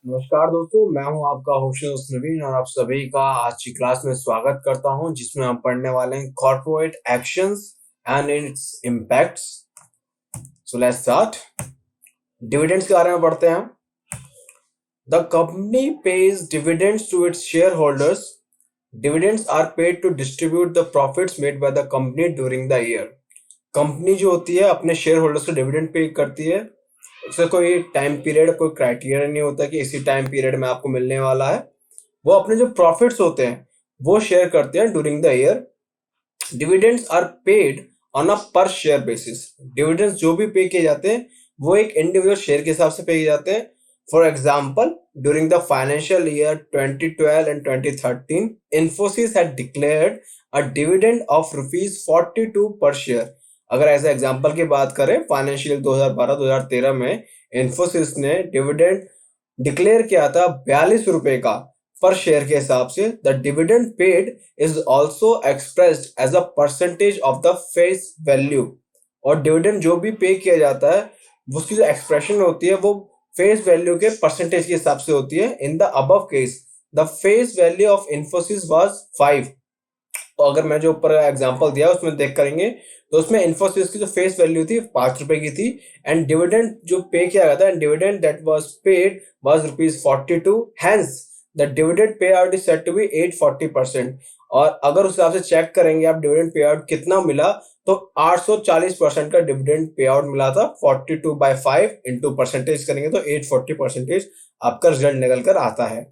नमस्कार दोस्तों, मैं हूं आपका होस्ट नवीन और आप सभी का आज की क्लास में स्वागत करता हूं, जिसमें हम पढ़ने वाले हैं corporate actions and its impacts. So let's start. Dividends के बारे में पढ़ते हैं। The company pays dividends to its shareholders. Dividends are paid to distribute the profits made by the company during the year. Company जो होती है अपने shareholders को डिविडेंड पे करती है। उसका कोई टाइम पीरियड, कोई क्राइटेरिया नहीं होता कि इसी टाइम पीरियड में आपको मिलने वाला है। वो अपने जो प्रॉफिट्स होते हैं वो शेयर करते हैं during the year. Dividends are paid on a per share basis. Dividends जो भी पे किए जाते हैं वो एक इंडिविजुअल शेयर के हिसाब से पे किए जाते हैं। For example, during the financial year 2012 and 2013, Infosys had declared a dividend of ₹42 per share. अगर ऐसे एग्जाम्पल की बात करें, फाइनेंशियल 2012-2013 में इन्फोसिस ने डिविडेंड डिक्लेयर किया था 42 रुपए का पर शेयर के हिसाब से। The dividend paid is also expressed as a percentage of the face value. और डिविडेंड जो भी पे किया जाता है उसकी जो एक्सप्रेशन होती है वो फेस वैल्यू के परसेंटेज के हिसाब से होती है। In the above case the face value of Infosys was 5। तो अगर मैं जो ऊपर एग्जांपल दिया उसमें देख करेंगे तो उसमें इन्फोसिस की जो फेस वैल्यू थी 5 रुपए की थी, एंड डिविडेंड जो पे किया गया था, and dividend that was paid was ₹42। Hence the dividend pay out is said to be 840%। और अगर उस हिसाब से चेक करेंगे आप डिविडेंड पे आउट कितना मिला, तो 840% का डिविडेंड पे आउट मिला था। 42/5 इंटू परसेंटेज करेंगे तो 840% आपका रिजल्ट निकल कर आता है।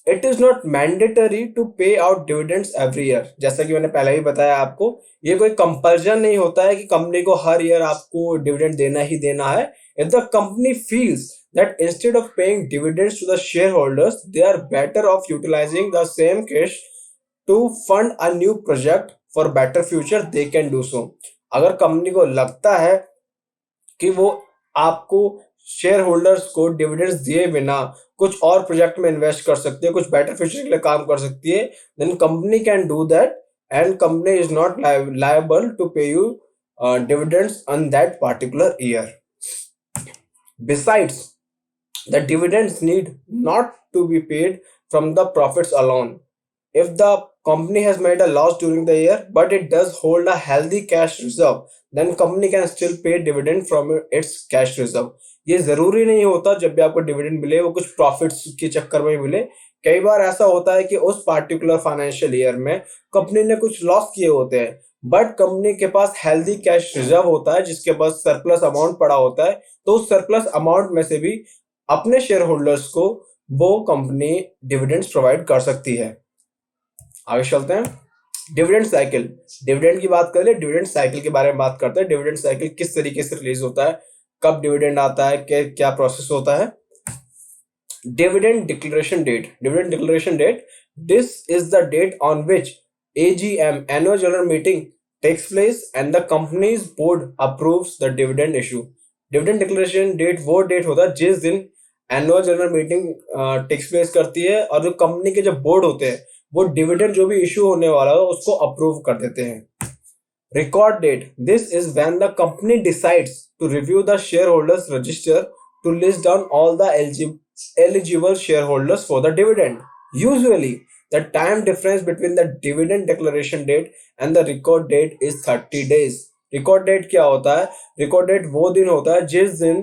It is not mandatory to pay out dividends every year. जैसा कि मैंने पहले ही बताया आपको, ये कोई कंपल्जन नहीं होता है कि कंपनी को हर ईयर आपको डिविडेंड देना ही देना है। If the company feels that instead of paying dividends to the shareholders, they are better off utilizing the same cash to fund a new project for better future, they can do so। अगर company को लगता है कि वो आपको share holders को dividends दिए बिना कुछ और प्रोजेक्ट में इन्वेस्ट कर सकती है, कुछ बेटर फ्यूचर के लिए काम कर सकती है, then company can do that, and company is not liable to pay you dividends on that particular year. Besides, the dividends need not to be paid from the profits alone. If the company has made a loss during the year, but it does hold a healthy cash reserve, then company can still pay dividend from its cash reserve। ये जरूरी नहीं होता जब भी आपको dividend मिले वो कुछ प्रॉफिट्स के चक्कर में मिले। कई बार ऐसा होता है कि उस पार्टिकुलर फाइनेंशियल ईयर में कंपनी ने कुछ लॉस किए होते हैं, बट कंपनी के पास हेल्दी कैश रिजर्व होता है जिसके पास सरप्लस अमाउंट पड़ा होता है। तो उस सरप्लस अमाउंट में से भी अपने शेयर होल्डर्स को वो कंपनी डिविडेंड्स प्रोवाइड कर सकती है। आगे चलते हैं। Dividend cycle. डिविडेंड की बात करें, डिविडेंड साइकिल के बारे में बात करते हैं। डिविडेंड साइकिल किस तरीके से रिलीज होता है, कब डिविडेंड आता है, क्या प्रोसेस होता है। Dividend declaration date. Dividend declaration date, this is the date on which AGM, annual general meeting, takes place and the company's board approves the dividend issue। Dividend declaration date वो date होता है जिस दिन annual general meeting takes place करती है और जो company के जो बोर्ड होते हैं वो डिविडेंड जो भी इशू होने वाला है उसको अप्रूव कर देते हैं। Record date, this is when the company decides to review the share holders register to list down all the eligible shareholders for the dividend। Usually, the time difference between the dividend declaration date and the record date is 30 days। Record date क्या होता है? Record date वो दिन होता है जिस दिन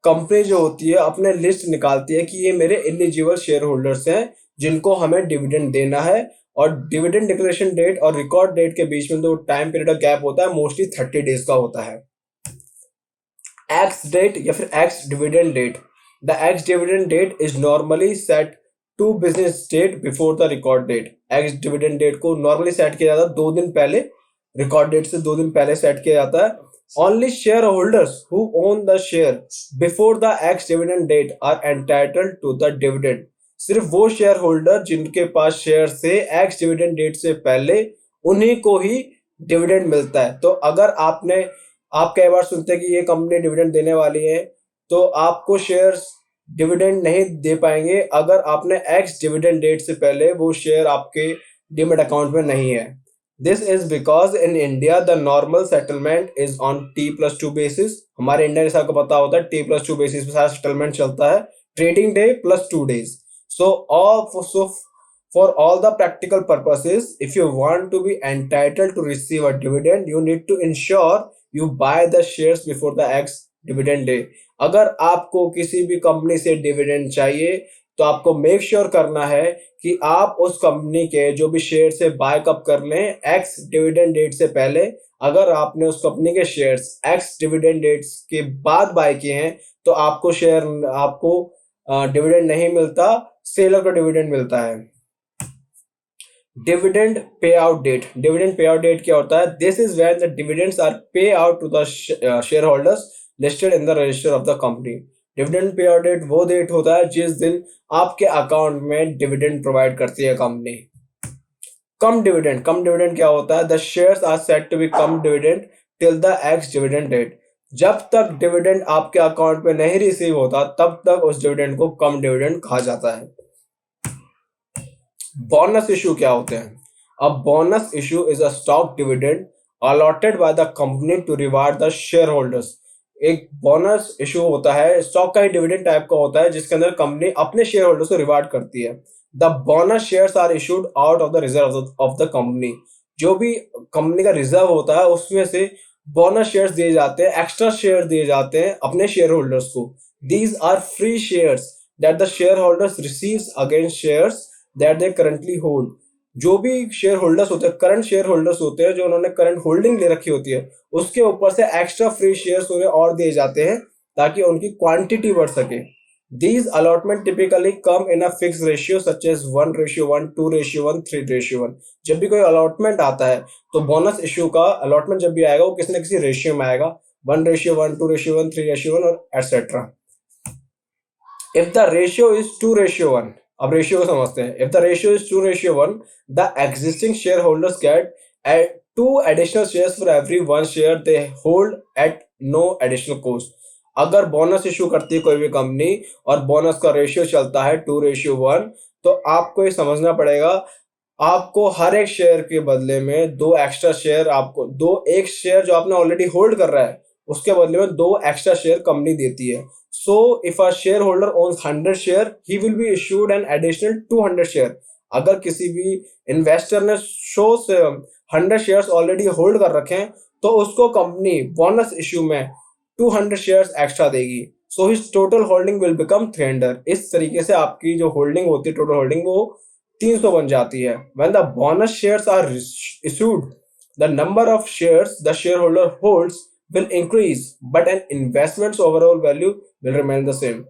company जो होती है अपने लिस्ट निकालती है कि ये मेरे एलिजिबल शेयर होल्डर्स हैं जिनको हमें डिविडेंड देना है। और डिविडेंड डिक्लेरेशन डेट और रिकॉर्ड डेट के बीच में जो टाइम पीरियड का गैप होता है मोस्टली 30 डेज का होता है। एक्स डेट या फिर ex dividend date. The ex-dividend date is normally set 2 business days before the record date। ex-dividend date को normally set किया जाता है 2 दिन पहले, record date से 2 दिन पहले set किया जाता है। Only shareholders who own the share before the ex-dividend date are entitled to the dividend। सिर्फ वो शेयर होल्डर जिनके पास शेयर से एक्स डिविडेंड डेट से पहले उन्हीं को ही डिविडेंड मिलता है। तो अगर आप कई बार सुनते हैं कि ये कंपनी डिविडेंड देने वाली है, तो आपको शेयर्स डिविडेंड नहीं दे पाएंगे अगर आपने एक्स डिविडेंड डेट से पहले वो शेयर आपके डीमेट अकाउंट में नहीं है। This is because in India the normal settlement is on T+2 basis. हमारे इंडिया जैसा आपको पता होता है T+2 बेसिस पे सारा सेटलमेंट चलता है। trading day plus 2 days. For all the practical purposes, if you want to be entitled to receive a dividend, you need to ensure you buy the shares before the ex dividend day. अगर आपको किसी भी company से dividend चाहिए तो आपको make sure करना है कि आप उस कंपनी के जो भी शेयर से बाय कब कर लें एक्स डिविडेंड डेट से पहले. अगर आपने उस कंपनी के शेयर्स एक्स डिविडेंड डेट्स के बाद बाय किए हैं तो आपको डिविडेंड नहीं मिलता, सेलर को डिविडेंड मिलता है. डिविडेंड पे आउट डेट क्या होता है? This is when the dividends are pay out to the share holders listed in the register of the company. Dividend pay out date वो डेट होता है जिस दिन आपके अकाउंट में डिविडेंड प्रोवाइड करती है कंपनी. कम डिविडेंड क्या होता है? The shares are set to be cum dividend till the ex dividend date. जब तक डिविडेंड आपके अकाउंट में नहीं रिसीव होता तब तक उस डिविडेंड को कम डिविडेंड कहा जाता है. बोनस इशू क्या होते हैं? A bonus issue is a stock dividend allotted by the company to reward the share holders. एक बोनस इशू होता है, स्टॉक का ही डिविडेंड टाइप का होता है जिसके अंदर कंपनी अपने शेयर होल्डर्स को रिवार्ड करती है. The bonus shares are issued out of the reserve of the company. जो भी कंपनी का रिजर्व होता है उसमें से बोनस शेयर्स दिए जाते हैं, एक्स्ट्रा शेयर दिए जाते हैं अपने शेयर होल्डर्स को. These are free shares that the share holders receives against shares that they currently hold. जो भी शेयर होल्डर्स होते हैं, करंट शेयर होल्डर्स होते हैं, जो उन्होंने करंट होल्डिंग ले रखी होती है, उसके ऊपर से एक्स्ट्रा फ्री शेयर्स उन्हें और दिए जाते हैं ताकि उनकी क्वांटिटी बढ़ सके. These allotment typically come in a fixed ratio such as 1:1, 2:1, 3:1. जब भी कोई अलॉटमेंट आता है तो बोनस इशू का अलॉटमेंट जब भी आएगा वो किसी न किसी रेशियो में आएगा, 1:1, 2:1, 3:1 और etcetera. If the ratio is 2:1, अब रेशियो को समझते हैं. If the ratio is 2:1, the existing shareholders get 2 additional shares for every 1 share they hold at no additional cost. अगर बोनस इशू करती है कोई भी कंपनी और बोनस का रेशियो चलता है 2:1, तो आपको ये समझना पड़ेगा आपको हर एक शेयर के बदले में 2 एक्स्ट्रा शेयर, आपको एक शेयर जो आपने ऑलरेडी होल्ड कर रहा है उसके बदले में 2 एक्स्ट्रा शेयर कंपनी देती है. So if a shareholder owns 100 share ही will be issued an additional 200 share. अगर किसी भी इन्वेस्टर ने 100 शेयर्स ऑलरेडी होल्ड कर रखे हैं तो उसको कंपनी बोनस इशू में 200 शेयर्स एक्स्ट्रा देगी. So his total holding will become 300. इस तरीके से आपकी जो होल्डिंग होती है, टोटल होल्डिंग, वो 300 बन जाती है. When the bonus shares are issued, the number of shares the shareholder holds will increase but an investments overall value will remain the same.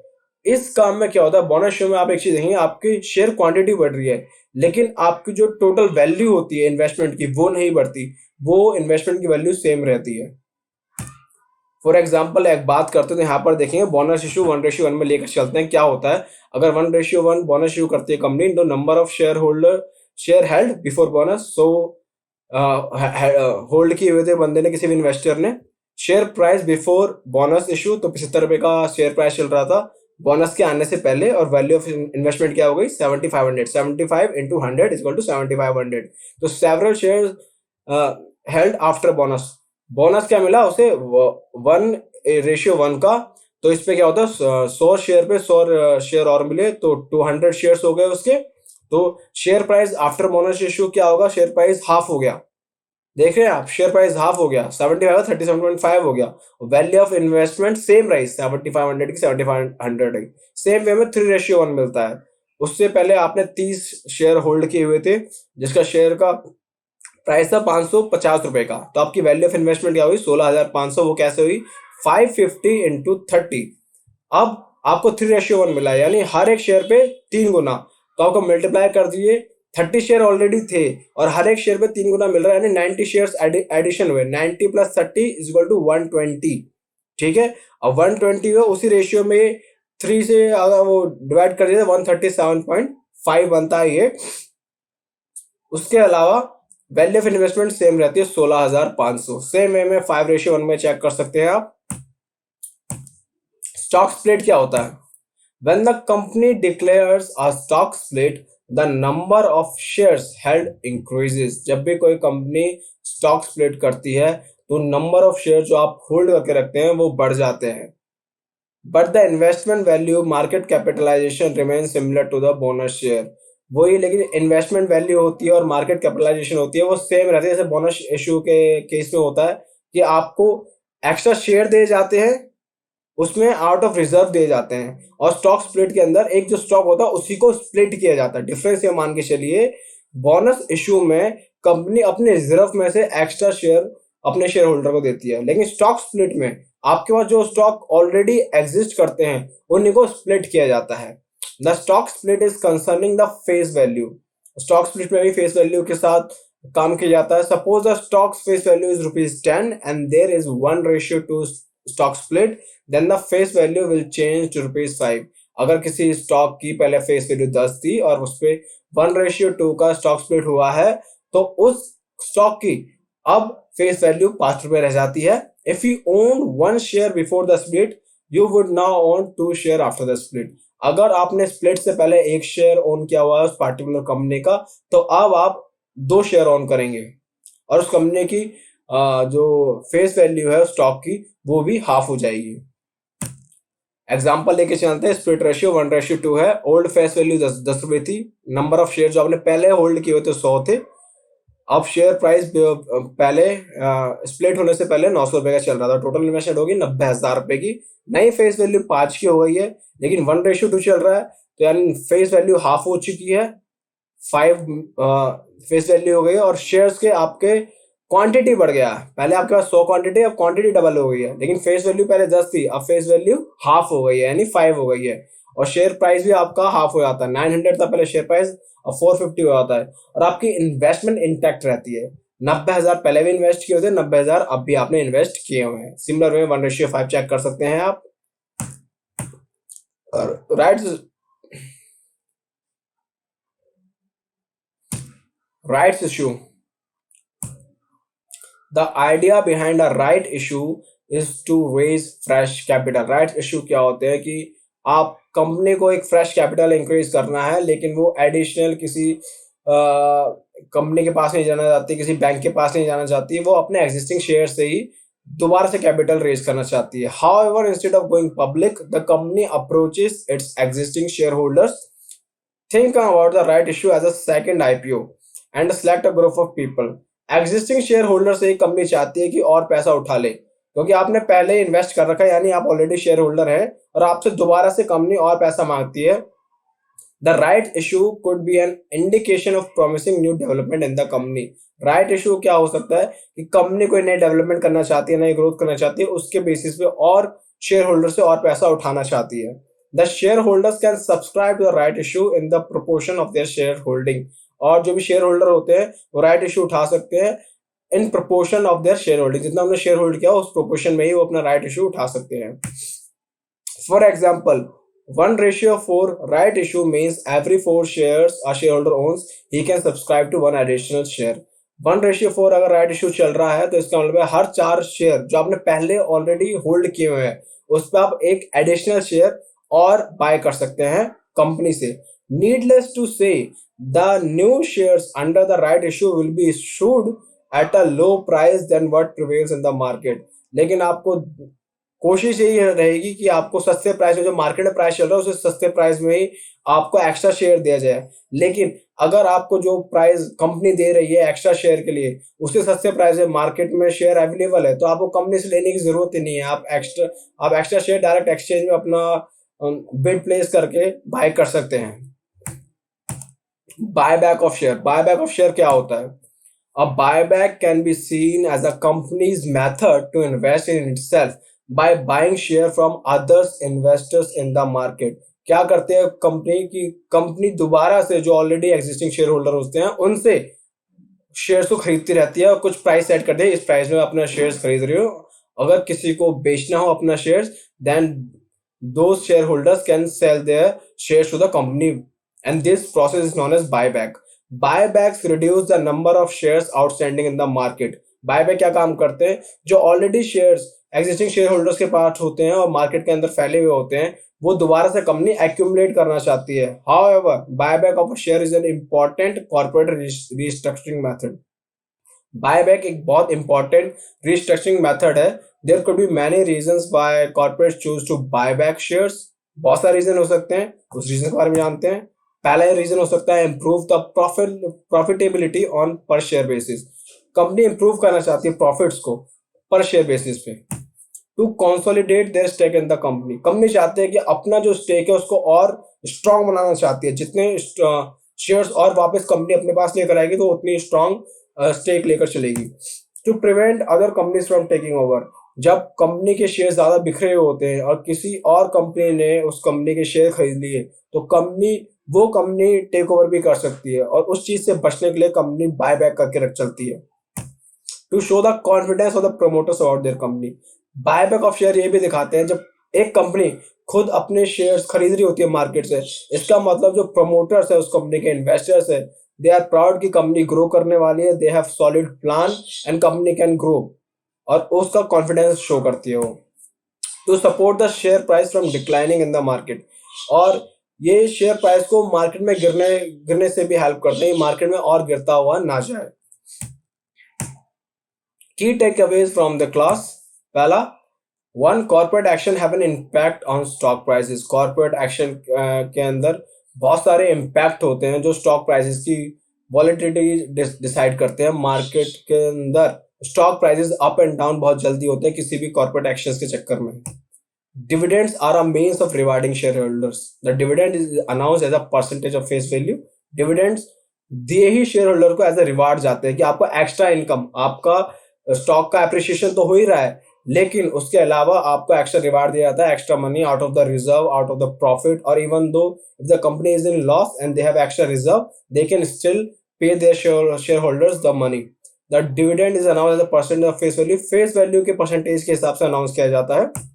इस काम में क्या होता है, बोनस शेयर में आप एक चीज देखेंगे, आपकी शेयर क्वांटिटी बढ़ रही है लेकिन आपकी जो टोटल वैल्यू होती है इन्वेस्टमेंट की वो नहीं बढ़ती, वो इन्वेस्टमेंट की वैल्यू सेम रहती है. फॉर एग्जाम्पल एक बात करते हैं तो यहाँ पर देखेंगे बोनस इशू 1:1 में लेकर चलते हैं. क्या होता है अगर 1:1 बोनस इशू करती है कंपनी, तो number of share held before bonus. So hold किए हुए थे बंदे ने, किसी भी इन्वेस्टर ने. Share price before bonus issue, तो 75 रुपए का शेयर प्राइस चल रहा था बोनस के आने से पहले, और वैल्यू ऑफ इन्वेस्टमेंट क्या हो गई 7500. 75 into 100 इक्वल टू 7500. तो several share held after bonus. Bonus क्या मिला उसे 1:1 का. तो इस पे क्या होता है 100 शेयर पे 100 शेयर और मिले तो 200 शेयर्स हो गए उसके. तो share price after bonus issue क्या होगा, शेयर प्राइस हाफ हो गया. देख रहे हैं आप, शेयर प्राइस हाफ हो गया, 75 37.5 हो गया. Value of investment same rice 7500 की 7500 सेम वे में 3:1 मिलता है. उससे पहले आपने 30 शेयर होल्ड किए हुए थे जिसका शेयर का प्राइस था 550 रुपए का, तो आपकी वैल्यू ऑफ इन्वेस्टमेंट क्या हुई 16,500. वो कैसे हुई 550 into 30. अब आपको 3:1 मिला, यानी हर एक शेयर पे 3 गुना. तो आपको मल्टीप्लाई कर दिए, 30 शेयर ऑलरेडी थे और हर एक शेयर पे 3 गुना मिल रहा है, यानी 90 शेयर्स एडिशन हुए. 90 + 30 = 120. ठीक है, अब 120 हुआ, उसी रेशियो में 3 से अगर वो डिवाइड कर दिया 137.5 बनता है ये. उसके अलावा वैल्यू ऑफ इन्वेस्टमेंट सेम रहती है 16,500. सेम वे में 5:1 में चेक कर सकते हैं आप. स्टॉक स्प्लिट क्या होता है? When the company declares a stock split, the number of shares held increases. जब भी कोई कंपनी स्टॉक स्प्लिट करती है तो नंबर ऑफ शेयर जो आप होल्ड करके रखते हैं वो बढ़ जाते हैं. But the investment value market capitalization remain similar to the bonus share. वही, लेकिन इन्वेस्टमेंट वैल्यू होती है और मार्केट कैपिटलाइजेशन होती है वो सेम रहती है। जैसे बोनस इशू के केस में होता है कि आपको एक्स्ट्रा शेयर दिए जाते हैं, उसमें आउट ऑफ रिजर्व दिए जाते हैं, और स्टॉक स्प्लिट के अंदर एक जो स्टॉक होता है उसी को स्प्लिट किया जाता है। डिफरेंस ये मान के चलिए, बोनस इशू में कंपनी अपने रिजर्व में से एक्स्ट्रा शेयर अपने शेयर होल्डर को देती है, लेकिन स्टॉक स्प्लिट में आपके पास जो स्टॉक ऑलरेडी एग्जिस्ट करते हैं उन्हीं को स्प्लिट किया जाता है। The stock split is concerning the face value. Stock split में भी फेस वैल्यू के साथ काम किया जाता है। Suppose the stock face value is ₹10 and there is 1:2 stock split, then the face value will change to ₹5। अगर किसी स्टॉक की पहले फेस वैल्यू 10 थी और उस पर 1:2 का स्टॉक स्प्लिट हुआ है, तो उस स्टॉक की अब फेस वैल्यू ₹5 रह जाती है। If you own 1 share before the split, you would now own 2 share after the split. अगर आपने स्प्लिट से पहले 1 शेयर ओन किया हुआ है उस पार्टिकुलर कंपनी का, तो अब आप 2 शेयर ओन करेंगे और उस कंपनी की जो फेस वैल्यू है स्टॉक की वो भी हाफ हो जाएगी। एग्जाम्पल लेके चलते हैं। स्प्लिट रेशियो 1:2 है। ओल्ड फेस वैल्यू 10 रुपए थी। नंबर ऑफ शेयर जो आपने पहले होल्ड किए हुए थे 100 थे। अब शेयर प्राइस पहले स्प्लिट होने से पहले 900 रुपए का चल रहा था। टोटल इन्वेस्टमेंट होगी 90,000 रुपए की। नई फेस वैल्यू 5 की हो गई है, लेकिन 1:2 चल रहा है, तो यानी फेस वैल्यू हाफ हो चुकी है। 5 फेस वैल्यू हो गई और शेयर्स के आपके क्वांटिटी बढ़ गया। पहले आपके पास 100 क्वांटिटी, अब क्वांटिटी डबल हो गई है, लेकिन फेस वैल्यू पहले 10 थी, अब फेस वैल्यू हाफ हो गई है, यानी 5 हो गई है। और शेयर प्राइस भी आपका हाफ हो जाता है। 900 था पहले शेयर प्राइस, अब 450 हो जाता है। और आपकी इन्वेस्टमेंट इंटैक्ट रहती है। 90,000 पहले भी इन्वेस्ट किए होते, 90,000 अब भी आपने इन्वेस्ट किए हुए हैं। सिमिलर वे 1:5 चेक कर सकते हैं आप। Rights issue. The idea behind a right issue is to raise fresh capital। Right issue क्या होते हैं कि आप कंपनी को एक फ्रेश कैपिटल इंक्रीज करना है, लेकिन वो एडिशनल किसी कंपनी के पास नहीं जाना चाहती, किसी बैंक के पास नहीं जाना चाहती, वो अपने एग्जिस्टिंग शेयर से ही दोबारा से कैपिटल रेज करना चाहती है। However, instead of going public, the company approaches its existing shareholders. Think about the right issue as a second IPO and select a group of people। Existing share holder से ही company चाहती है कि और पैसा उठा ले, क्योंकि आपने पहले इन्वेस्ट कर रखा है, यानी आप ऑलरेडी शेयर होल्डर हैं, और आपसे दोबारा से कंपनी और पैसा मांगती है। The right issue could be an indication of promising new development in the company. Right issue क्या हो सकता है कि कंपनी कोई नई डेवलपमेंट करना चाहती है, नई ग्रोथ करना चाहती है, उसके बेसिस पे और शेयर होल्डर से और पैसा उठाना चाहती है। The share holders can subscribe to the right issue in the proportion of their shareholding. और जो भी शेयर होल्डर होते हैं वो राइट इशू उठा सकते हैं in proportion of their share holding. जितना हमने शेयर होल्ड किया उस प्रोपोर्शन में ही वो अपना राइट इशू उठा सकते हैं। For example, 1:4 right issue means every 4 shares a shareholder owns, he can subscribe to 1 additional share। 1:4 अगर राइट इशू चल रहा है तो इसका मतलब है हर 4 शेयर जो आपने पहले ऑलरेडी होल्ड किए हुए हैं उस पर आप एक एडिशनल शेयर और बाय कर सकते हैं कंपनी से। Needless to say, the new shares under the right issue will be issued at a low price than what prevails in the market. लेकिन आपको कोशिश यही रहेगी कि आपको सस्ते प्राइस में, जो मार्केट में प्राइस चल रहा है उससे सस्ते प्राइस में ही आपको एक्स्ट्रा शेयर दिया जाए। लेकिन अगर आपको जो प्राइस कंपनी दे रही है एक्स्ट्रा शेयर के लिए उससे सस्ते प्राइस में मार्केट में शेयर अवेलेबल है, तो आपको कंपनी से लेने की जरूरत ही नहीं है। आप एक्स्ट्रा शेयर डायरेक्ट एक्सचेंज में अपना बिड प्लेस करके बाय कर सकते हैं। Buyback of share. Buyback of share क्या होता है? A buyback can be seen as a company's method to invest in itself by buying share from others investors in the market। क्या करते हैं कंपनी दोबारा से जो ऑलरेडी एग्जिस्टिंग शेयर होल्डर होते हैं उनसे शेयर्स को खरीदती रहती है और कुछ प्राइस सेट करते हैं, इस प्राइस में अपना शेयर्स खरीद रही हो। अगर किसी को बेचना हो अपना shares, then those shareholders can sell their shares to the company and this process is known as buyback. Buybacks reduce the number of shares outstanding in the market। Buyback क्या काम करते हैं? जो already shares existing share holders के पास होते हैं और market के अंदर फैले हुए होते हैं वो दोबारा से कंपनी एक्यूमुलेट करना चाहती है। However, buyback of a share is an important corporate restructuring method। Buyback एक बहुत इंपॉर्टेंट रिस्ट्रक्चरिंग मेथड है there could be many reasons why corporates choose to buy back shares. बहुत सारे रीजन हो सकते हैं, उस रीजन के बारे में जानते हैं। पहला रीजन हो सकता है improve the profitability on per share basis. Company improve करना चाहती है प्रॉफिट्स को पर शेयर बेसिस पे। To consolidate their stake in the company, company चाहती है कि अपना जो स्टेक है उसको और स्ट्रांग बनाना चाहती है। जितने शेयर्स और वापस कंपनी अपने पास लेकर आएगी तो उतनी स्ट्रांग स्टेक लेकर चलेगी। To prevent other companies from taking over, जब कंपनी के शेयर ज्यादा बिखरे हुए होते हैं और किसी और कंपनी ने उस कंपनी के शेयर खरीद लिए तो वो कंपनी टेक ओवर भी कर सकती है, और उस चीज से बचने के लिए कंपनी बाय बैक करके रख चलती है। To show the confidence of the promoters about their company, buyback of share ये भी दिखाते हैं जब एक कंपनी खुद अपने शेयर्स खरीद रही होती है मार्केट से, इसका मतलब जो प्रमोटर्स है उस कंपनी के इन्वेस्टर्स है, दे आर प्राउड कि कंपनी ग्रो करने वाली है, they have solid plan and company can grow, और उसका कॉन्फिडेंस शो करती है वो। To support the share price from declining in the market, और ये शेयर प्राइस को मार्केट में गिरने से भी हेल्प करते हैं, मार्केट में और गिरता हुआ ना जाए। की टेकअवेज फ्रॉम द क्लास, पहला, one corporate action have an impact on stock prices. Corporate action के अंदर बहुत सारे इम्पैक्ट होते हैं जो स्टॉक प्राइसेस की वॉलेटिलिटी डिसाइड करते हैं। मार्केट के अंदर stock prices up and down बहुत जल्दी होते हैं किसी भी कॉर्पोरेट एक्शंस के चक्कर में। Dividends are a means of rewarding shareholders. The dividend is announced as a percentage of face value. Dividends दिए ही शेयर होल्डर को एज अ रिवार्ड जाते हैं कि आपको एक्स्ट्रा इनकम, आपका स्टॉक का एप्रिसिएशन तो हो ही रहा है लेकिन उसके अलावा आपको एक्स्ट्रा रिवार्ड दिया जाता है, extra money out of the reserve, out of the profit, और even though if the company is in loss and they have extra reserve they can still pay their share holders the money. The dividend is announced as a percentage of face value. Face value के percentage के हिसाब से announce किया जाता है।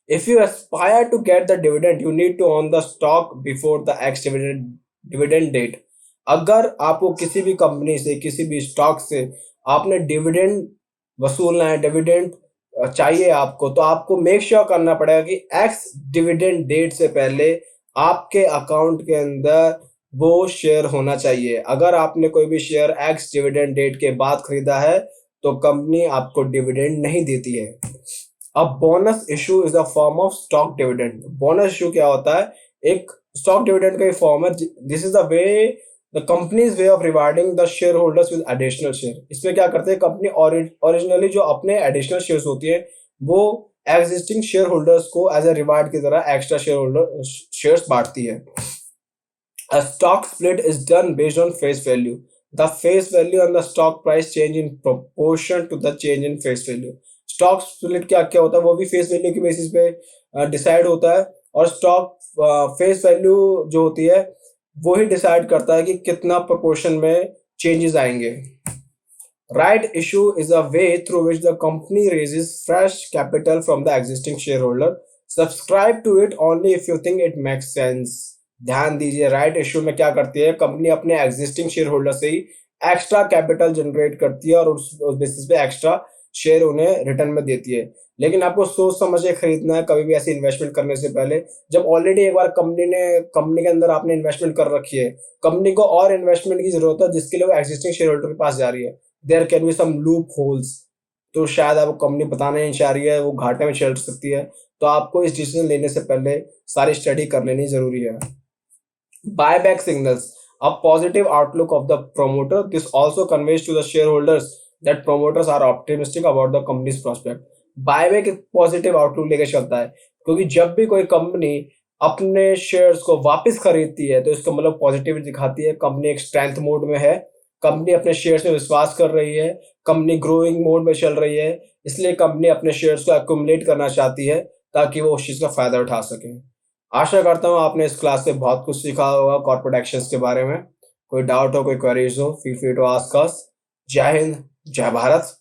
If you aspire to get the dividend, you need to own the stock before the ex dividend date. अगर आपको किसी भी कंपनी से, किसी भी स्टॉक से आपने डिविडेंड वसूलना है, डिविडेंड चाहिए आपको, तो आपको मेक श्योर करना पड़ेगा कि एक्स डिविडेंड डेट से पहले आपके अकाउंट के अंदर वो शेयर होना चाहिए। अगर आपने कोई भी शेयर एक्स डिविडेंड डेट के बाद खरीदा है तो कंपनी आपको डिविडेंड नहीं देती है। अब bonus issue is a form of stock dividend. Bonus issue क्या होता है? एक स्टॉक डिविडेंड का फॉर्म है। This is the way, the companies way of rewarding the share holders with additional share. इसमें क्या करते हैं, कंपनी ओरिजिनली जो अपने एडिशनल शेयर्स होती है वो एग्जिस्टिंग शेयर होल्डर्स को एज ए रिवार्ड की तरह एक्स्ट्रा शेयर होल्डर शेयर्स बांटती है। A stock split is done based on face value. The face value and the stock price change in proportion to the change in face value. Stock split क्या क्या होता है वो भी face value की basis पे decide होता है, और स्टॉक फेस वैल्यू जो होती है वो ही डिसाइड करता है कि कितना प्रोपोर्शन में चेंजेस आएंगे। Right issue is a way through which the company raises fresh capital from the existing shareholder. Subscribe to it only if you think it makes sense. ध्यान दीजिए, राइट इशू में क्या करती है company, अपने existing share holder से ही extra capital generate करती है और उस बेसिस पे एक्स्ट्रा शेयर उन्हें रिटर्न में देती है। लेकिन आपको सोच समझ के खरीदना है कभी भी ऐसी इन्वेस्टमेंट करने से पहले। जब ऑलरेडी एक बार कंपनी के अंदर आपने इन्वेस्टमेंट कर रखी है, कंपनी को और इन्वेस्टमेंट की जरूरत है जिसके लिए वो एक्जिस्टिंग शेयर होल्डर के पास जा रही है, there can be some loopholes, तो शायद आपको कंपनी बताना नहीं चाह रही है, वो घाटे में चल सकती है, तो आपको इस डिसीजन लेने से पहले सारी स्टडी कर लेनी जरूरी है। Buyback signals a positive outlook of the promoter. This also conveys to the shareholders that promoters are optimistic about the company's prospect. Buyback एक पॉजिटिव आउटलुक लेकर चलता है, क्योंकि जब भी कोई कंपनी अपने शेयर्स को वापस खरीदती है तो इसका मतलब पॉजिटिव दिखाती है, कंपनी एक स्ट्रेंथ मोड में है, कंपनी अपने शेयर्स में विश्वास कर रही है, कंपनी ग्रोइंग मोड में चल रही है, इसलिए कंपनी अपने शेयर्स को एक्यूमुलेट करना चाहती है ताकि वो उस चीज का फायदा उठा सके। आशा करता हूँ आपने इस क्लास से बहुत कुछ सीखा होगा कॉर्पोरेट एक्शंस के बारे में। कोई डाउट हो, कोई क्वेरीज हो, feel free to ask us. जय हिंद, जय भारत।